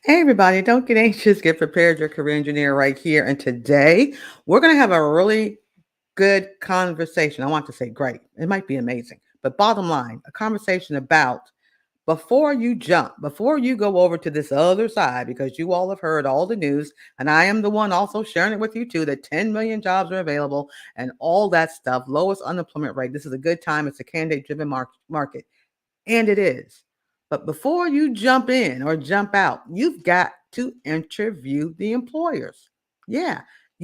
Hey, everybody, don't get anxious. Get prepared. Your career engineer right here. And today we're going to have a really good conversation. I want to say great. It might be amazing. But bottom line, a conversation about before you jump, before you go over to this other side, because you all have heard all the news, and I am the one also sharing it with you too, that 10 million jobs are available and all that stuff, lowest unemployment rate. This is a good time. It's a candidate driven market. And it is. But before you jump in or jump out, you've got to interview the employers. Yeah.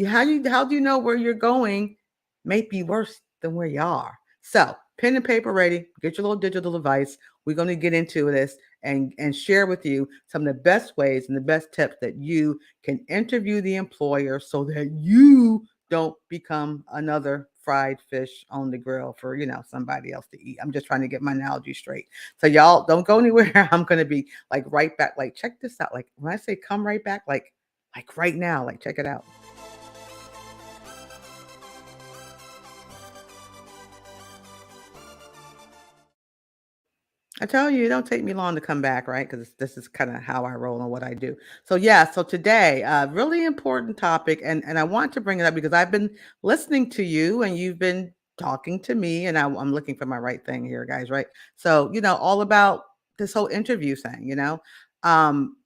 How do you know where you're going may be worse than where you are. So pen and paper ready, get your little digital device. We're going to get into this and share with you some of the best ways and the best tips that you can interview the employer so that you don't become another fried fish on the grill for somebody else to eat. I'm just trying to get my analogy straight. So y'all don't go anywhere. I'm gonna be like right back. Like check this out. Like when I say come right back, like right now. Like check it out. I tell you, it don't take me long to come back, right? Because this is kind of how I roll and what I do. So yeah, so today, really important topic, and I want to bring it up because I've been listening to you and you've been talking to me, and I'm looking for my right thing here, guys, right? So all about this whole interview thing. Um,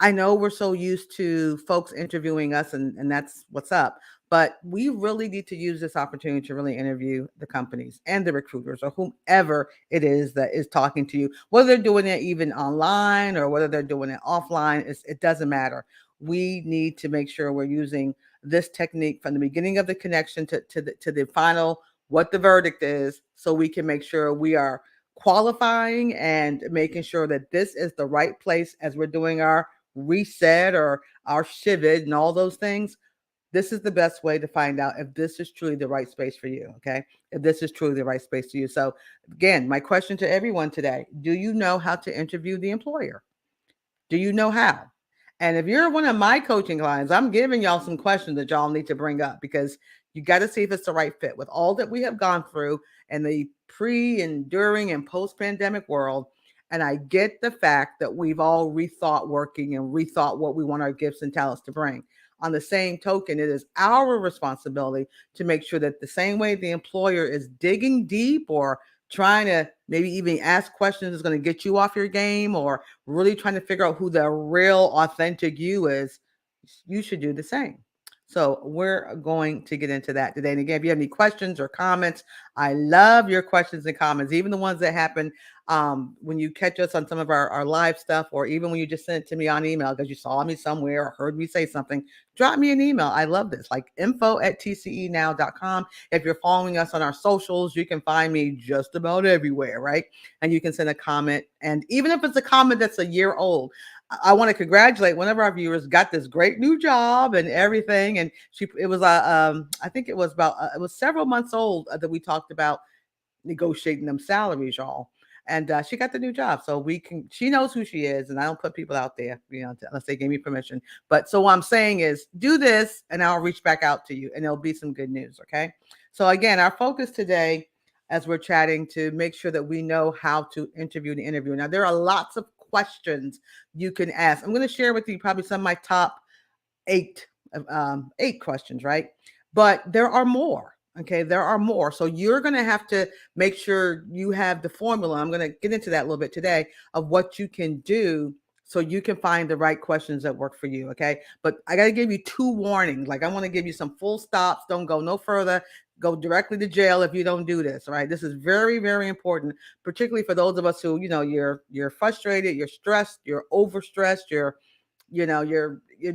I know we're so used to folks interviewing us, and that's what's up. But we really need to use this opportunity to really interview the companies and the recruiters or whomever it is that is talking to you, whether they're doing it even online or whether they're doing it offline. It doesn't matter. We need to make sure we're using this technique from the beginning of the connection to the final, what the verdict is, so we can make sure we are qualifying and making sure that this is the right place as we're doing our reset or our shivid and all those things. This is the best way to find out if this is truly the right space for you. Okay. If this is truly the right space for you. So, again, my question to everyone today: do you know how to interview the employer? Do you know how? And if you're one of my coaching clients, I'm giving y'all some questions that y'all need to bring up because you got to see if it's the right fit with all that we have gone through and the pre and during and post pandemic world. And I get the fact that we've all rethought working and rethought what we want our gifts and talents to bring. On the same token, it is our responsibility to make sure that the same way the employer is digging deep or trying to maybe even ask questions is going to get you off your game or really trying to figure out who the real authentic you is, you should do the same. So we're going to get into that today. And again, if you have any questions or comments, I love your questions and comments, even the ones that happen when you catch us on some of our live stuff, or even when you just send it to me on email because you saw me somewhere or heard me say something. Drop me an email. I love this, like info@tcenow.com. If you're following us on our socials, you can find me just about everywhere, right? And you can send a comment. And even if it's a comment that's a year old, I want to congratulate one of our viewers got this great new job and everything. And it was I think it was about it was several months old that we talked about negotiating them salaries, y'all. And she got the new job, so we can. She knows who she is, and I don't put people out there, unless they gave me permission. But so what I'm saying is, do this, and I'll reach back out to you, and there'll be some good news. Okay. So again, our focus today, as we're chatting, to make sure that we know how to interview the interviewer. Now, there are lots of questions you can ask. I'm going to share with you probably some of my top eight eight questions, right? But there are more. Okay, there are more. So you're going to have to make sure you have the formula. I'm going to get into that a little bit today of what you can do so you can find the right questions that work for you. Okay, but I got to give you two warnings. Like I want to give you some full stops. Don't go no further. Go directly to jail if you don't do this. Right? This is very, very important, particularly for those of us who you're frustrated, you're stressed, you're overstressed, you're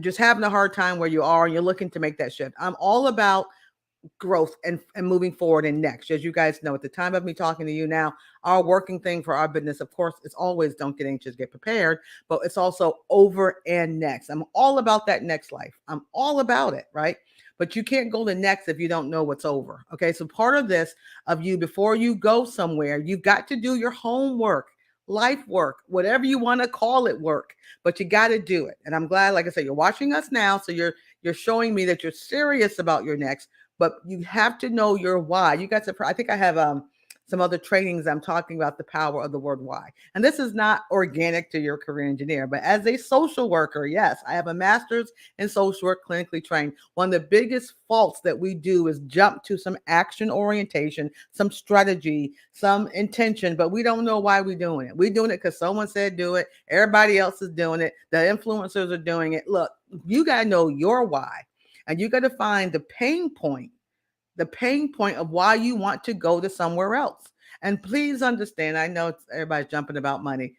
just having a hard time where you are and you're looking to make that shift. I'm all about growth and moving forward and next. As you guys know, at the time of me talking to you now, our working thing for our business, of course, it's always don't get anxious, get prepared, but it's also over and next. I'm all about that next life. I'm all about it, right? But you can't go to next if you don't know what's over. Okay. So part of this of you before you go somewhere, you've got to do your homework, life work, whatever you want to call it work, but you got to do it. And I'm glad, like I said, you're watching us now. So you're showing me that you're serious about your next, but you have to know your why. You got to, I think I have some other trainings, I'm talking about the power of the word why. And this is not organic to your career engineer, but as a social worker, yes, I have a master's in social work, clinically trained. One of the biggest faults that we do is jump to some action orientation, some strategy, some intention, but we don't know why we're doing it. We're doing it because someone said do it. Everybody else is doing it. The influencers are doing it. Look, you got to know your why, and you got to find the pain point of why you want to go to somewhere else. And please understand, I know everybody's jumping about money.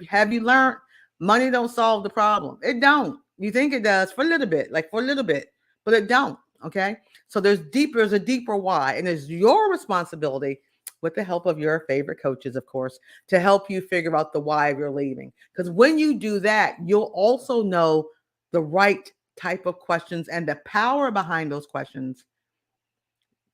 Have you learned money don't solve the problem? It don't. You think it does for a little bit, like for a little bit, but it don't. Okay. So there's a deeper why, and it's your responsibility with the help of your favorite coaches, of course, to help you figure out the why of your leaving. Because when you do that, you'll also know the right type of questions and the power behind those questions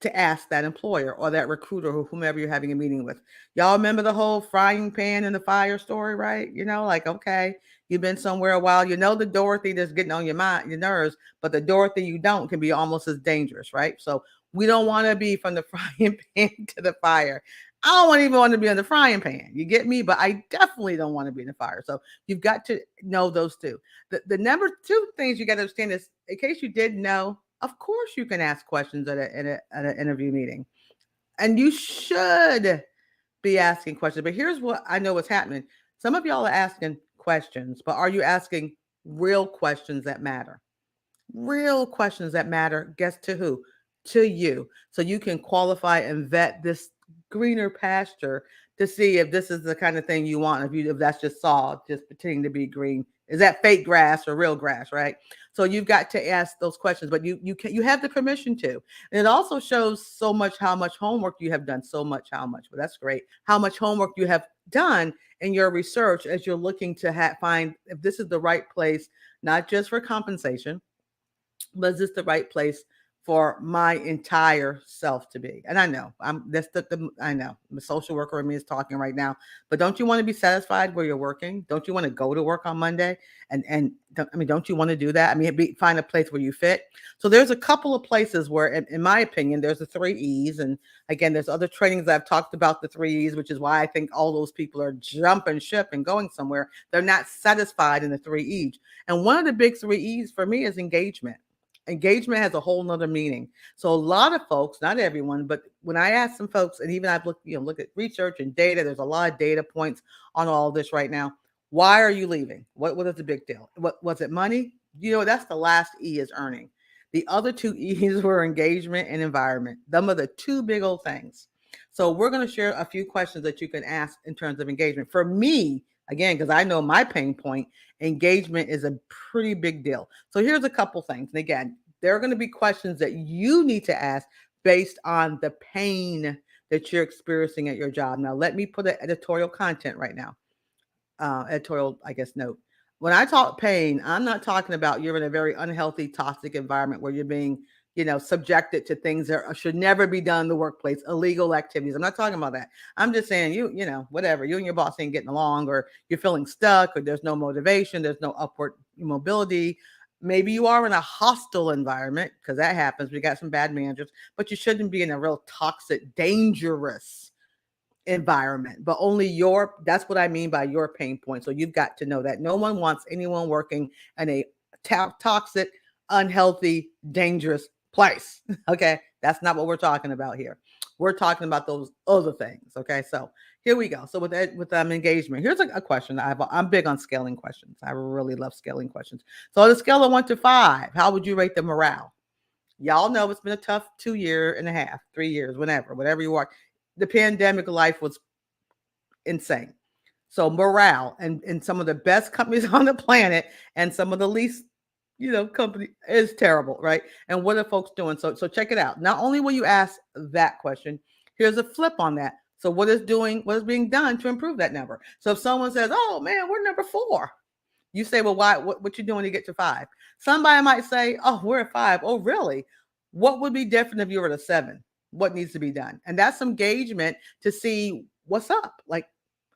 to ask that employer or that recruiter or whomever you're having a meeting with. Y'all remember the whole frying pan in the fire story, right? Like, okay, you've been somewhere a while. You know the Dorothy that's getting on your mind, your nerves, but the Dorothy you don't can be almost as dangerous, right? So we don't want to be from the frying pan to the fire. I don't even want to be in the frying pan. You get me? But I definitely don't want to be in the fire. So you've got to know those two. The number two things you got to understand is, in case you didn't know, of course you can ask questions at an interview meeting, and you should be asking questions. But here's what I know what's happening. Some of y'all are asking questions, but are you asking real questions that matter? Real questions that matter. Guess to who? To you. So you can qualify and vet this greener pasture to see if this is the kind of thing you want. If that's just sod, just pretending to be green. Is that fake grass or real grass, right? So you've got to ask those questions, but you have the permission to. And it also shows so much how much homework you have done. So much, how much? Well, that's great. How much homework you have done in your research as you're looking to find if this is the right place, not just for compensation, but is this the right place for my entire self to be? And I know I know the social worker in me is talking right now, but don't you want to be satisfied where you're working? Don't you want to go to work on Monday? Don't you want to do that? Find a place where you fit. So there's a couple of places where, in my opinion, there's the 3 E's. And again, there's other trainings I've talked about the 3 E's, which is why I think all those people are jumping ship and going somewhere. They're not satisfied in the 3 E's. And one of the big 3 E's for me is engagement. Engagement has a whole nother meaning. So a lot of folks, not everyone, but when I ask some folks, and even I've look at research and data, there's a lot of data points on all this right now. Why are you leaving? What is the big deal? What was it? Money? That's the last E is earning. The other 2 E's were engagement and environment. Them are the two big old things. So we're going to share a few questions that you can ask in terms of engagement. For me, again, because I know my pain point, engagement is a pretty big deal. So here's a couple things. And again, there are going to be questions that you need to ask based on the pain that you're experiencing at your job. Now, let me put an editorial content right now. Editorial, I guess, note. When I talk pain, I'm not talking about you're in a very unhealthy, toxic environment where you're being, subjected to things that should never be done in the workplace, illegal activities. I'm not talking about that. I'm just saying whatever, you and your boss ain't getting along, or you're feeling stuck, or there's no motivation, there's no upward mobility. Maybe you are in a hostile environment, because that happens. We got some bad managers, but you shouldn't be in a real toxic, dangerous environment, but that's what I mean by your pain point. So you've got to know that no one wants anyone working in a toxic, unhealthy, dangerous place. Okay. That's not what we're talking about here. We're talking about those other things. Okay. So here we go. So with engagement, here's a question. I'm big on scaling questions. I really love scaling questions. So on a scale of 1 to 5, how would you rate the morale? Y'all know it's been a tough 2.5 years, 3 years, whatever you are. The pandemic life was insane. So morale and some of the best companies on the planet and some of the least, company is terrible, right? And what are folks doing? So check it out. Not only will you ask that question, here's a flip on that. So what is being done to improve that number? So if someone says, "Oh man, we're number 4," you say, "Well, why? What you doing to get to 5?" Somebody might say, "Oh, we're at 5." Oh, really? What would be different if you were at a 7? What needs to be done? And that's engagement to see what's up. Like,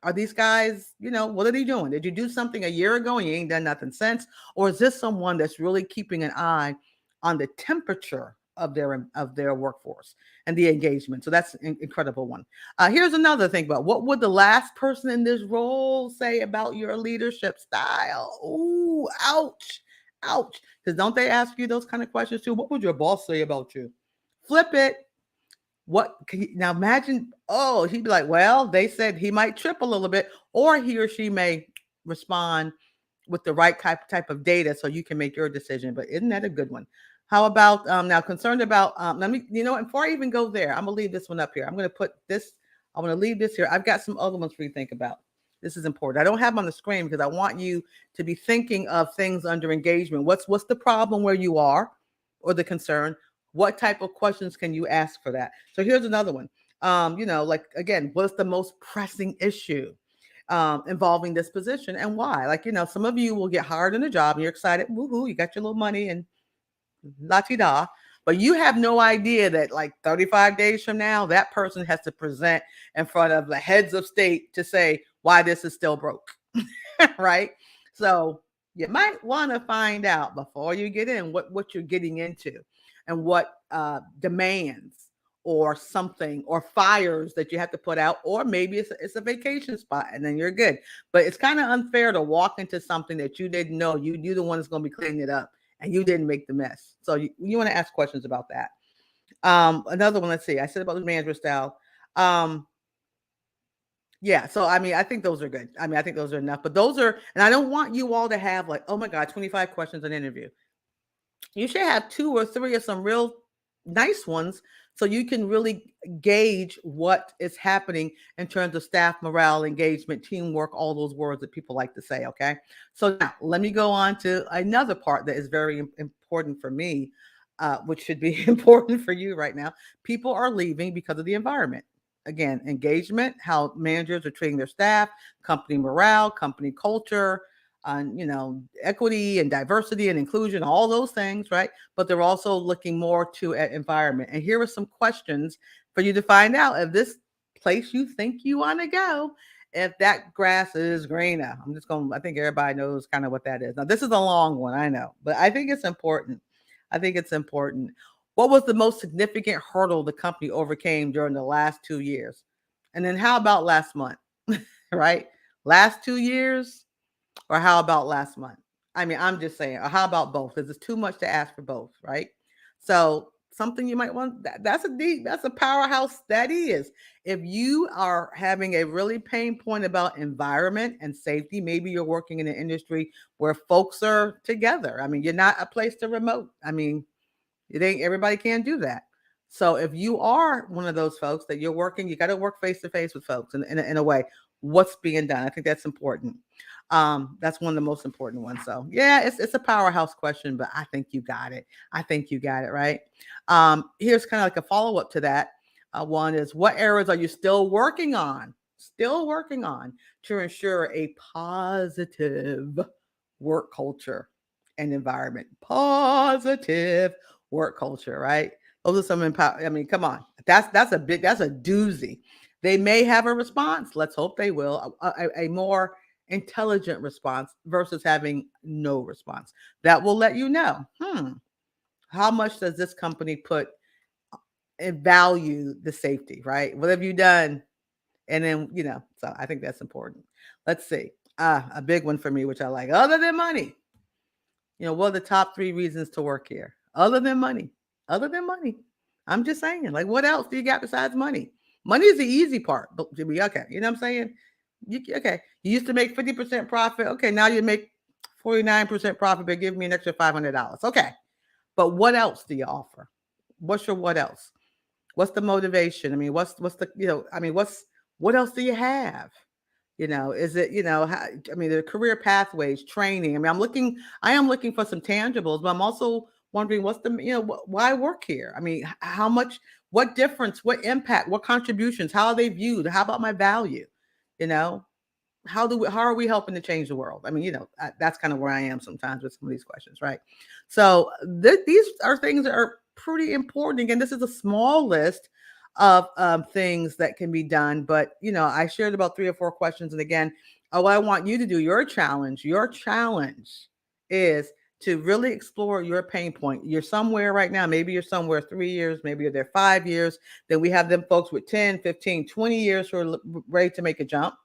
are these guys, what are they doing? Did you do something a year ago and you ain't done nothing since? Or is this someone that's really keeping an eye on the temperature of their workforce and the engagement. So that's an incredible one. Here's another thing about what would the last person in this role say about your leadership style? Ooh, ouch, ouch. Because don't they ask you those kind of questions too? What would your boss say about you? Flip it. What can you, now imagine? Oh, he'd be like, well, they said he might trip a little bit, or he or she may respond with the right type of data so you can make your decision. But isn't that a good one? How about now concerned about let me, before I even go there, I'm gonna leave this one up here. I'm gonna put this, I'm gonna leave this here. I've got some other ones for you to think about. This is important. I don't have them on the screen because I want you to be thinking of things under engagement. What's the problem where you are or the concern? What type of questions can you ask for that? So here's another one. Like again, what's the most pressing issue involving this position and why? Like, some of you will get hired in a job and you're excited, woohoo, you got your little money and la ti da, but you have no idea that like 35 days from now, that person has to present in front of the heads of state to say why this is still broke, right? So you might want to find out before you get in what you're getting into and what demands or something or fires that you have to put out, or maybe it's a vacation spot and then you're good. But it's kind of unfair to walk into something that you didn't know. You're the one that's going to be cleaning it up and you didn't make the mess. So you want to ask questions about that. Another one, let's see. I said about the manager style. Yeah, so I mean, I think those are good. I mean, I think those are enough. But those are, and I don't want you all to have like, oh my God, 25 questions an interview. You should have 2 or 3 of some real nice ones so you can really gauge what is happening in terms of staff morale, engagement, teamwork, all those words that people like to say. Okay. So now let me go on to another part that is very important for me, which should be important for you right now. People are leaving because of the environment. Again, engagement, how managers are treating their staff, company morale, company culture, on equity and diversity and inclusion, all those things, right? But they're also looking more to an environment. And here are some questions for you to find out if this place you think you want to go, if that grass is greener. I think everybody knows kind of what that is. Now this is a long one, I know, but I think it's important. I think it's important. What was the most significant hurdle the company overcame during the last 2 years? And then how about last month? Right? Last 2 years, or how about last month? I mean, I'm just saying, or how about both? Because it's too much to ask for both, right? So something you might want, that's a powerhouse that is. If you are having a really pain point about environment and safety, maybe you're working in an industry where folks are together. I mean, you're not a place to remote. I mean, it ain't, everybody can't do that. So if you are one of those folks that you're working, you got to work face to face with folks in a way. What's being done? I think that's important. That's one of the most important ones. So yeah, it's a powerhouse question, but I think you got it. I think you got it right. Here's kind of like a follow up to that. One is, what areas are you still working on? Still working on to ensure a positive work culture and environment. Positive work culture, right? Those are some I mean, come on. That's a doozy. They may have a response. Let's hope they will. A more intelligent response versus having no response. That will let you know, how much does this company put and value the safety, right? What have you done? And then, so I think that's important. Let's see. A big one for me, which I like, other than money. What are the top 3 reasons to work here? Other than money. Other than money. I'm just saying, like, what else do you got besides money? Money is the easy part. But to be okay. You know what I'm saying? Okay. You used to make 50% profit. Okay, now you make 49% profit, but give me an extra $500. Okay. But what else do you offer? What's your what else? What's the motivation? I mean, what's the, I mean, what else do you have? Is it, how, I mean, the career pathways, training. I mean, I am looking for some tangibles, but I'm also wondering what's the, why work here? I mean, how much, what difference, what impact, what contributions, how are they viewed? How about my value? You know, how are we helping to change the world? I mean, that's kind of where I am sometimes with some of these questions, right? So these are things that are pretty important. Again, this is a small list of things that can be done, but I shared about 3 or 4 questions, and again, what I want you to do, your challenge is to really explore your pain point. You're somewhere right now, maybe you're somewhere 3 years, maybe you're there 5 years. Then we have them folks with 10, 15, 20 years who are ready to make a jump.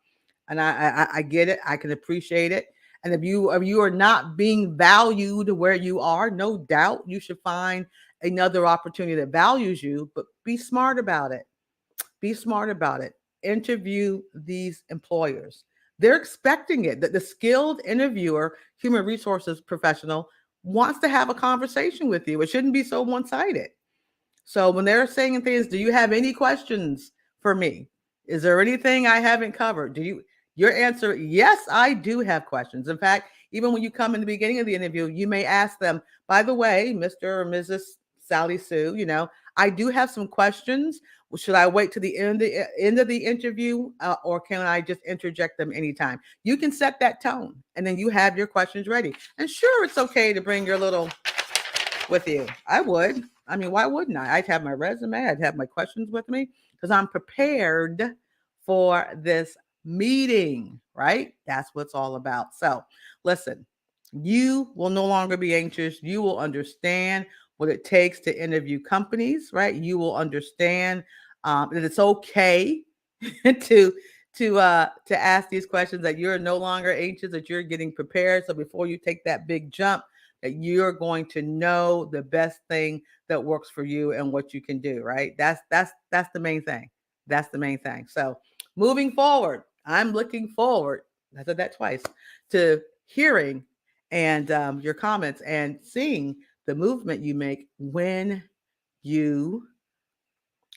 And I get it. I can appreciate it. And if you are not being valued where you are, no doubt you should find another opportunity that values you, but be smart about it. Be smart about it. Interview these employers. They're expecting it. That the skilled interviewer, human resources professional, wants to have a conversation with you. It shouldn't be so one-sided. So when they're saying things, do you have any questions for me? Is there anything I haven't covered? Your answer, yes, I do have questions. In fact, even when you come in the beginning of the interview, you may ask them, by the way, Mr. or Mrs. Sally Sue, I do have some questions. Should I wait to the end of the interview, or can I just interject them anytime? You can set that tone, and then you have your questions ready. And sure, it's okay to bring your little with you. I would. I mean, why wouldn't I? I'd have my resume. I'd have my questions with me because I'm prepared for this meeting, right? That's what it's all about. So listen, you will no longer be anxious. You will understand what it takes to interview companies, right? You will understand that it's okay to to ask these questions, that you're no longer anxious, that you're getting prepared. So before you take that big jump, that you're going to know the best thing that works for you and what you can do, right? That's the main thing. That's the main thing. So moving forward, I'm looking forward, I said that twice, to hearing and your comments and seeing the movement you make when you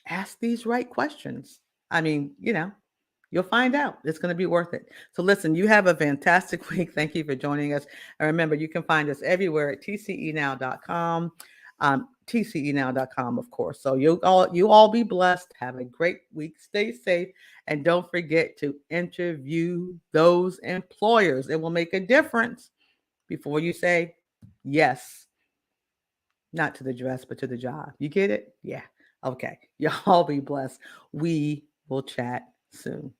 ask these right questions. I mean, you'll find out. It's going to be worth it. So listen, you have a fantastic week. Thank you for joining us. And remember, you can find us everywhere at tcenow.com. tcenow.com, of course. So you all be blessed. Have a great week. Stay safe. And don't forget to interview those employers. It will make a difference before you say yes, not to the dress, but to the job. You get it? Yeah. Okay. Y'all be blessed. We will chat soon.